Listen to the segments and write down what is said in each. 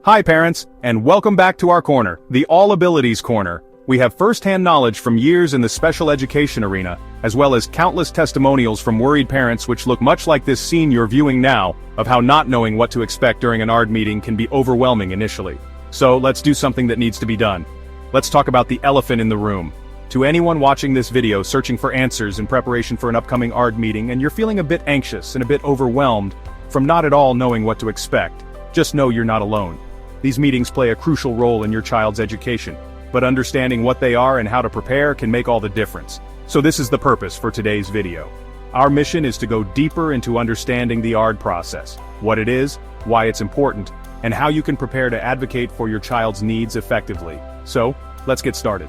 Hi parents, and welcome back to our corner, the All Abilities Corner. We have first-hand knowledge from years in the special education arena, as well as countless testimonials from worried parents which look much like this scene you're viewing now, of how not knowing what to expect during an ARD meeting can be overwhelming initially. So let's do something that needs to be done. Let's talk about the elephant in the room. To anyone watching this video searching for answers in preparation for an upcoming ARD meeting and you're feeling a bit anxious and a bit overwhelmed from not at all knowing what to expect, just know you're not alone. These meetings play a crucial role in your child's education, but understanding what they are and how to prepare can make all the difference. So this is the purpose for today's video. Our mission is to go deeper into understanding the ARD process, what it is, why it's important, and how you can prepare to advocate for your child's needs effectively. So, let's get started.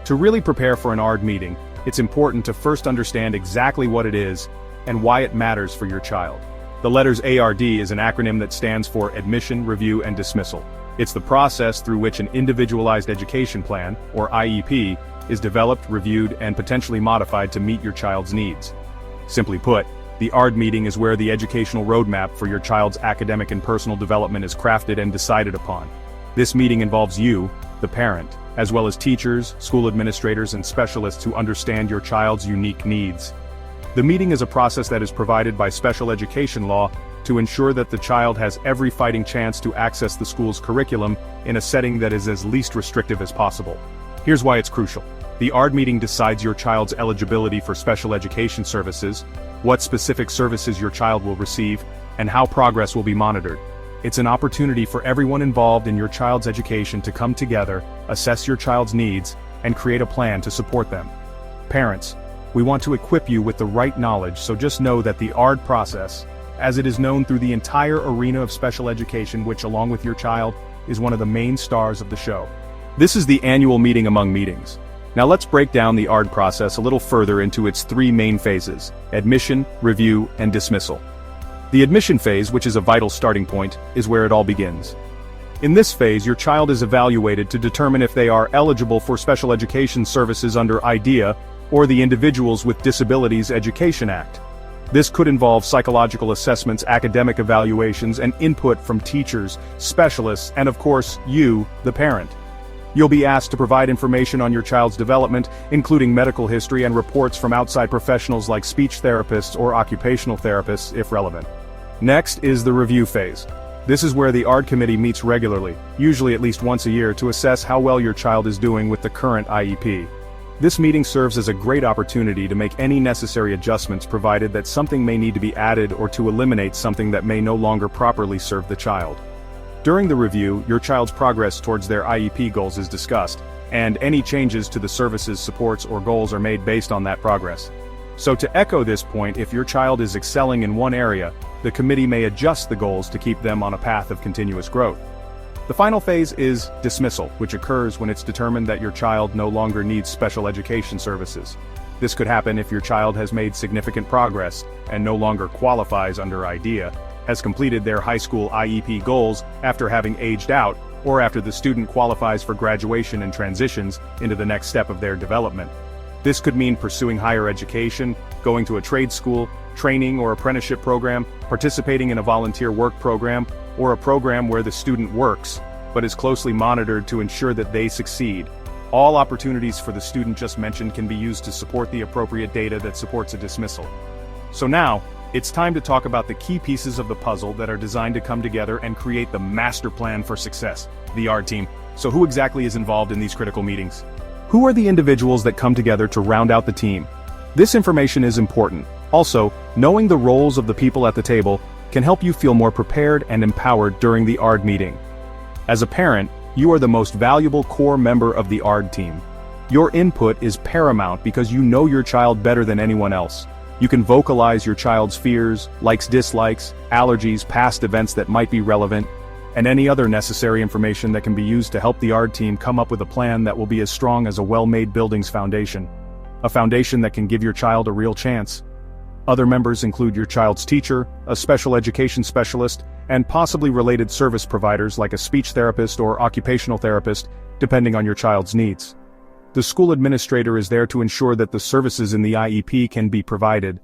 To really prepare for an ARD meeting, it's important to first understand exactly what it is and why it matters for your child. The letters ARD is an acronym that stands for Admission, Review, and Dismissal. It's the process through which an Individualized Education Plan, or IEP, is developed, reviewed, and potentially modified to meet your child's needs. Simply put, the ARD meeting is where the educational roadmap for your child's academic and personal development is crafted and decided upon. This meeting involves you, the parent, as well as teachers, school administrators, and specialists who understand your child's unique needs. The meeting is a process that is provided by special education law to ensure that the child has every fighting chance to access the school's curriculum in a setting that is as least restrictive as possible. Here's why it's crucial. The ARD meeting decides your child's eligibility for special education services, what specific services your child will receive, and how progress will be monitored. It's an opportunity for everyone involved in your child's education to come together, assess your child's needs, and create a plan to support them. Parents, we want to equip you with the right knowledge, so just know that the ARD process, as it is known through the entire arena of special education, which along with your child, is one of the main stars of the show. This is the annual meeting among meetings. Now let's break down the ARD process a little further into its three main phases: admission, review, and dismissal. The admission phase, which is a vital starting point, is where it all begins. In this phase, your child is evaluated to determine if they are eligible for special education services under IDEA or the Individuals with Disabilities Education Act. This could involve psychological assessments, academic evaluations, and input from teachers, specialists, and of course, you, the parent. You'll be asked to provide information on your child's development, including medical history and reports from outside professionals like speech therapists or occupational therapists, if relevant. Next is the review phase. This is where the ARD committee meets regularly, usually at least once a year, to assess how well your child is doing with the current IEP. This meeting serves as a great opportunity to make any necessary adjustments, provided that something may need to be added or to eliminate something that may no longer properly serve the child. During the review, your child's progress towards their IEP goals is discussed, and any changes to the services, supports, or goals are made based on that progress. So to echo this point, if your child is excelling in one area, the committee may adjust the goals to keep them on a path of continuous growth. The final phase is dismissal, which occurs when it's determined that your child no longer needs special education services. This could happen if your child has made significant progress and no longer qualifies under IDEA, has completed their high school IEP goals after having aged out, or after the student qualifies for graduation and transitions into the next step of their development. This could mean pursuing higher education, going to a trade school, training or apprenticeship program, participating in a volunteer work program, or a program where the student works, but is closely monitored to ensure that they succeed. All opportunities for the student just mentioned can be used to support the appropriate data that supports a dismissal. So now, it's time to talk about the key pieces of the puzzle that are designed to come together and create the master plan for success, the ARD team. So who exactly is involved in these critical meetings? Who are the individuals that come together to round out the team? This information is important. Also, knowing the roles of the people at the table can help you feel more prepared and empowered during the ARD meeting. As a parent, you are the most valuable core member of the ARD team. Your input is paramount because you know your child better than anyone else. You can vocalize your child's fears, likes, dislikes, allergies, past events that might be relevant, and any other necessary information that can be used to help the ARD team come up with a plan that will be as strong as a well-made building's foundation. A foundation that can give your child a real chance. Other members include your child's teacher, a special education specialist, and possibly related service providers like a speech therapist or occupational therapist, depending on your child's needs. The school administrator is there to ensure that the services in the IEP can be provided.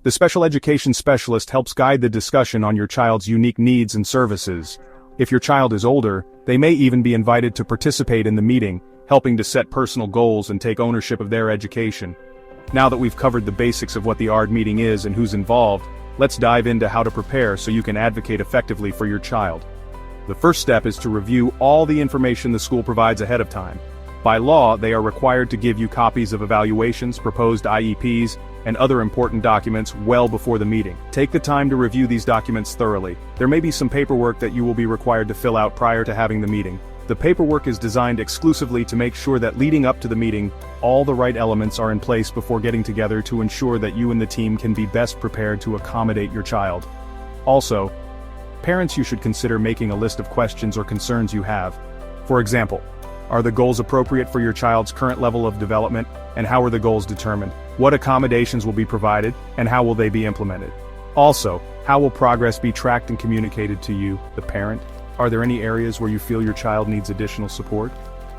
The special education specialist helps guide the discussion on your child's unique needs and services. If your child is older, they may even be invited to participate in the meeting, helping to set personal goals and take ownership of their education. Now that we've covered the basics of what the ARD meeting is and who's involved, let's dive into how to prepare so you can advocate effectively for your child. The first step is to review all the information the school provides ahead of time. By law, they are required to give you copies of evaluations, proposed IEPs, and other important documents well before the meeting. Take the time to review these documents thoroughly. There may be some paperwork that you will be required to fill out prior to having the meeting. The paperwork is designed exclusively to make sure that leading up to the meeting, all the right elements are in place before getting together to ensure that you and the team can be best prepared to accommodate your child. Also, parents, you should consider making a list of questions or concerns you have. For example, are the goals appropriate for your child's current level of development, and how are the goals determined? What accommodations will be provided, and how will they be implemented? Also, how will progress be tracked and communicated to you, the parent? Are there any areas where you feel your child needs additional support?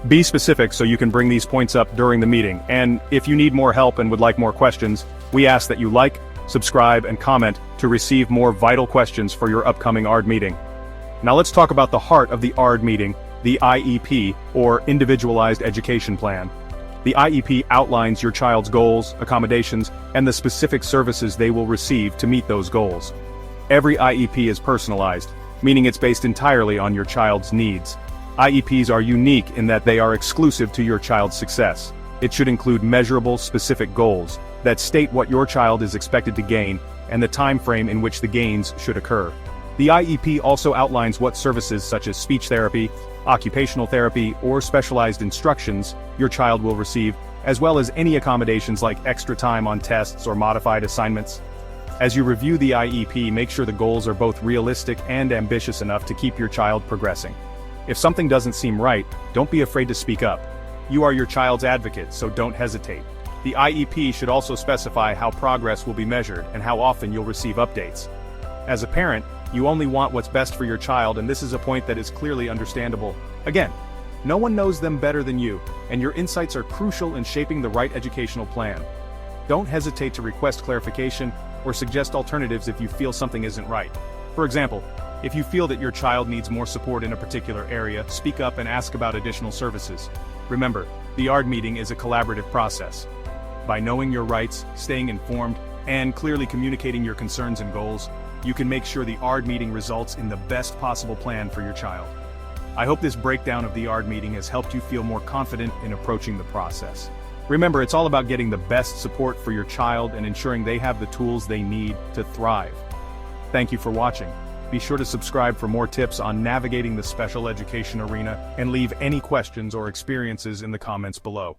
Be specific so you can bring these points up during the meeting, and if you need more help and would like more questions, we ask that you like, subscribe, and comment to receive more vital questions for your upcoming ARD meeting. Now let's talk about the heart of the ARD meeting, the IEP, or Individualized Education Plan. The IEP outlines your child's goals, accommodations, and the specific services they will receive to meet those goals. Every IEP is personalized, meaning it's based entirely on your child's needs. IEPs are unique in that they are exclusive to your child's success. It should include measurable, specific goals that state what your child is expected to gain and the time frame in which the gains should occur. The IEP also outlines what services such as speech therapy, occupational therapy, or specialized instructions your child will receive, as well as any accommodations like extra time on tests or modified assignments. As you review the IEP, make sure the goals are both realistic and ambitious enough to keep your child progressing. If something doesn't seem right, don't be afraid to speak up. You are your child's advocate, so don't hesitate. The IEP should also specify how progress will be measured and how often you'll receive updates. As a parent, you only want what's best for your child, and this is a point that is clearly understandable. Again, no one knows them better than you, and your insights are crucial in shaping the right educational plan. Don't hesitate to request clarification or suggest alternatives if you feel something isn't right. For example, if you feel that your child needs more support in a particular area, speak up and ask about additional services. Remember, the ARD meeting is a collaborative process. By knowing your rights, staying informed, and clearly communicating your concerns and goals, you can make sure the ARD meeting results in the best possible plan for your child. I hope this breakdown of the ARD meeting has helped you feel more confident in approaching the process. Remember, it's all about getting the best support for your child and ensuring they have the tools they need to thrive. Thank you for watching. Be sure to subscribe for more tips on navigating the special education arena, and leave any questions or experiences in the comments below.